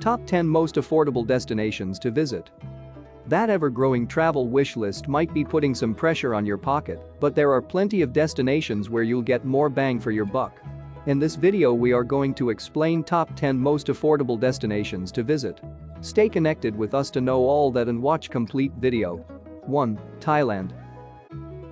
Top 10 most affordable destinations to visit. That ever-growing travel wish list might be putting some pressure on your pocket, but there are plenty of destinations where you'll get more bang for your buck. In this video we are going to explain top 10 most affordable destinations to visit. Stay connected with us to know all that and watch complete video. 1. Thailand.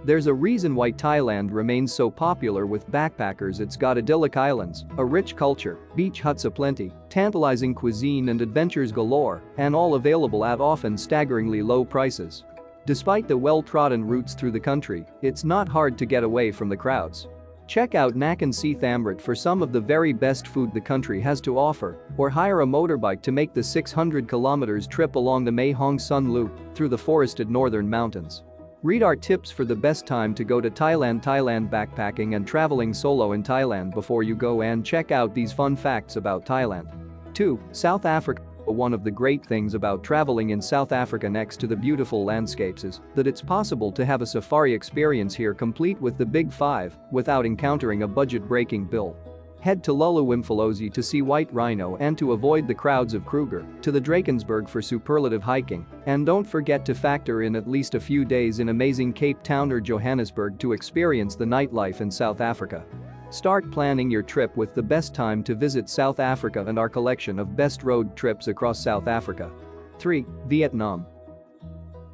There's a reason why Thailand remains so popular with backpackers. It's got idyllic islands, a rich culture, beach huts aplenty, tantalizing cuisine and adventures galore, and all available at often staggeringly low prices. Despite the well-trodden routes through the country, it's not hard to get away from the crowds. Check out Nakhon Si Thammarat for some of the very best food the country has to offer, or hire a motorbike to make the 600 kilometers trip along the Mae Hong Son Loop through the forested northern mountains. Read our tips for the best time to go to Thailand. Backpacking and traveling solo in Thailand before you go, and check out these fun facts about Thailand. 2. South Africa. One of the great things about traveling in South Africa next to the beautiful landscapes is that it's possible to have a safari experience here complete with the Big Five without encountering a budget-breaking bill. Head to Luluwimfolozi to see white rhino and to avoid the crowds of Kruger, to the Drakensberg for superlative hiking, and don't forget to factor in at least a few days in amazing Cape Town or Johannesburg to experience the nightlife in South Africa. Start planning your trip with the best time to visit South Africa and our collection of best road trips across South Africa. 3. Vietnam.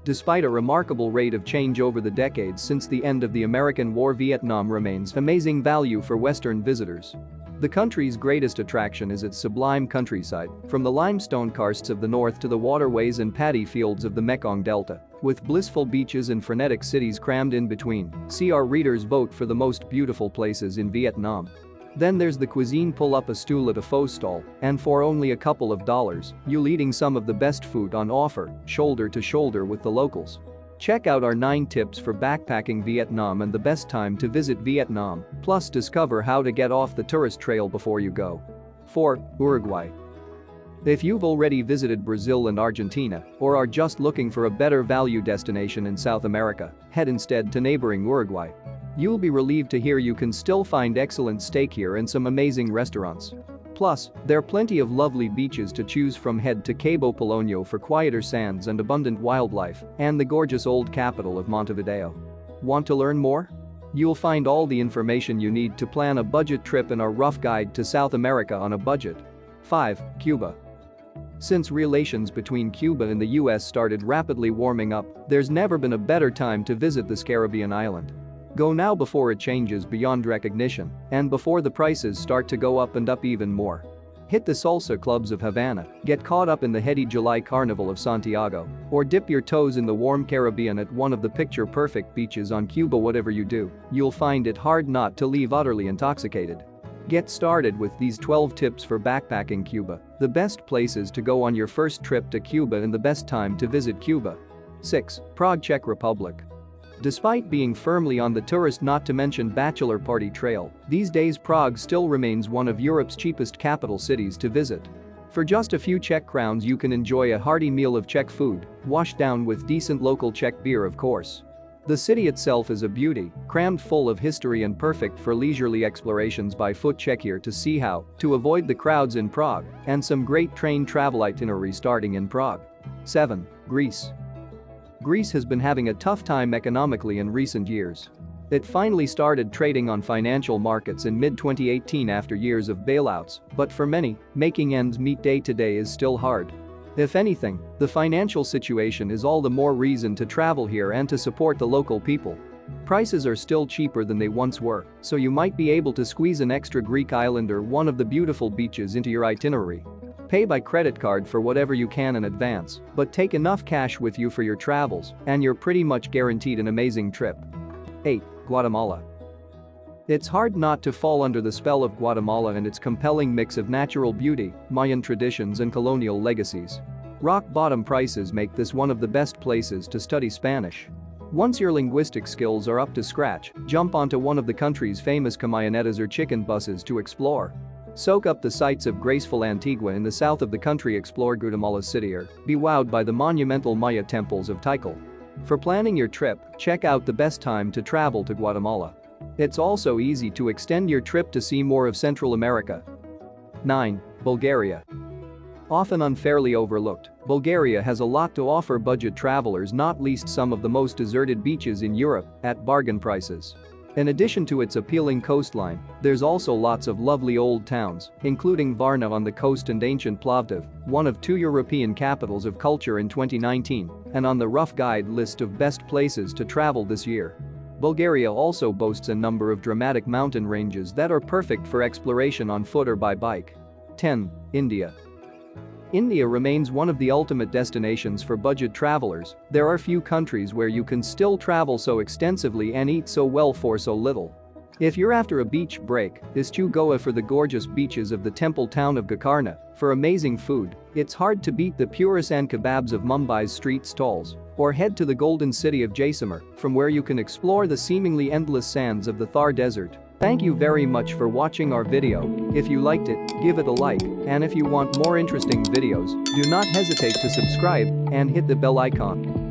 Despite a remarkable rate of change over the decades since the end of the American War, Vietnam remains amazing value for Western visitors. The country's greatest attraction is its sublime countryside, from the limestone karsts of the north to the waterways and paddy fields of the Mekong Delta, with blissful beaches and frenetic cities crammed in between. See our readers vote for the most beautiful places in Vietnam. Then there's the cuisine. Pull up a stool at a pho stall, and for only a couple of dollars, you'll eating some of the best food on offer, shoulder to shoulder with the locals. Check out our 9 tips for backpacking Vietnam and the best time to visit Vietnam, plus discover how to get off the tourist trail before you go. 4. Uruguay. If you've already visited Brazil and Argentina, or are just looking for a better value destination in South America, head instead to neighboring Uruguay. You'll be relieved to hear you can still find excellent steak here and some amazing restaurants. Plus, there are plenty of lovely beaches to choose from. Head to Cabo Polonio for quieter sands and abundant wildlife, and the gorgeous old capital of Montevideo. Want to learn more? You'll find all the information you need to plan a budget trip in our rough guide to South America on a budget. 5. Cuba. Since relations between Cuba and the US started rapidly warming up, there's never been a better time to visit this Caribbean island. Go now before it changes beyond recognition, and before the prices start to go up and up even more. Hit the salsa clubs of Havana, get caught up in the heady July Carnival of Santiago, or dip your toes in the warm Caribbean at one of the picture-perfect beaches on Cuba. Whatever you do, you'll find it hard not to leave utterly intoxicated. Get started with these 12 tips for backpacking Cuba, the best places to go on your first trip to Cuba and the best time to visit Cuba. 6. Prague, Czech Republic. Despite being firmly on the tourist not to mention bachelor party trail, these days Prague still remains one of Europe's cheapest capital cities to visit. For just a few Czech crowns you can enjoy a hearty meal of Czech food, washed down with decent local Czech beer, of course. The city itself is a beauty, crammed full of history and perfect for leisurely explorations by foot. Check here to see how to avoid the crowds in Prague, and some great train travel itineraries starting in Prague. 7. Greece. Greece has been having a tough time economically in recent years. It finally started trading on financial markets in mid-2018 after years of bailouts, but for many, making ends meet day to day is still hard. If anything, the financial situation is all the more reason to travel here and to support the local people. Prices are still cheaper than they once were, so you might be able to squeeze an extra Greek island or one of the beautiful beaches into your itinerary. Pay by credit card for whatever you can in advance, but take enough cash with you for your travels, and you're pretty much guaranteed an amazing trip. 8. Guatemala. It's hard not to fall under the spell of Guatemala and its compelling mix of natural beauty, Mayan traditions and colonial legacies. Rock-bottom prices make this one of the best places to study Spanish. Once your linguistic skills are up to scratch, jump onto one of the country's famous camionetas or chicken buses to explore. Soak up the sights of graceful Antigua in the south of the country. Explore Guatemala City or be wowed by the monumental Maya temples of Tikal. For planning your trip, check out the best time to travel to Guatemala. It's also easy to extend your trip to see more of Central America. 9. Bulgaria. Often unfairly overlooked, Bulgaria has a lot to offer budget travelers, not least some of the most deserted beaches in Europe at bargain prices. In addition to its appealing coastline, there's also lots of lovely old towns, including Varna on the coast and ancient Plovdiv, one of 2 European capitals of culture in 2019, and on the Rough Guide list of best places to travel this year. Bulgaria also boasts a number of dramatic mountain ranges that are perfect for exploration on foot or by bike. 10. India. India remains one of the ultimate destinations for budget travelers. There are few countries where you can still travel so extensively and eat so well for so little. If you're after a beach break, is to Goa for the gorgeous beaches of the temple town of Gokarna, for amazing food, it's hard to beat the puris and kebabs of Mumbai's street stalls, or head to the golden city of Jaisalmer, from where you can explore the seemingly endless sands of the Thar Desert. Thank you very much for watching our video. If you liked it, give it a like, and if you want more interesting videos, do not hesitate to subscribe and hit the bell icon.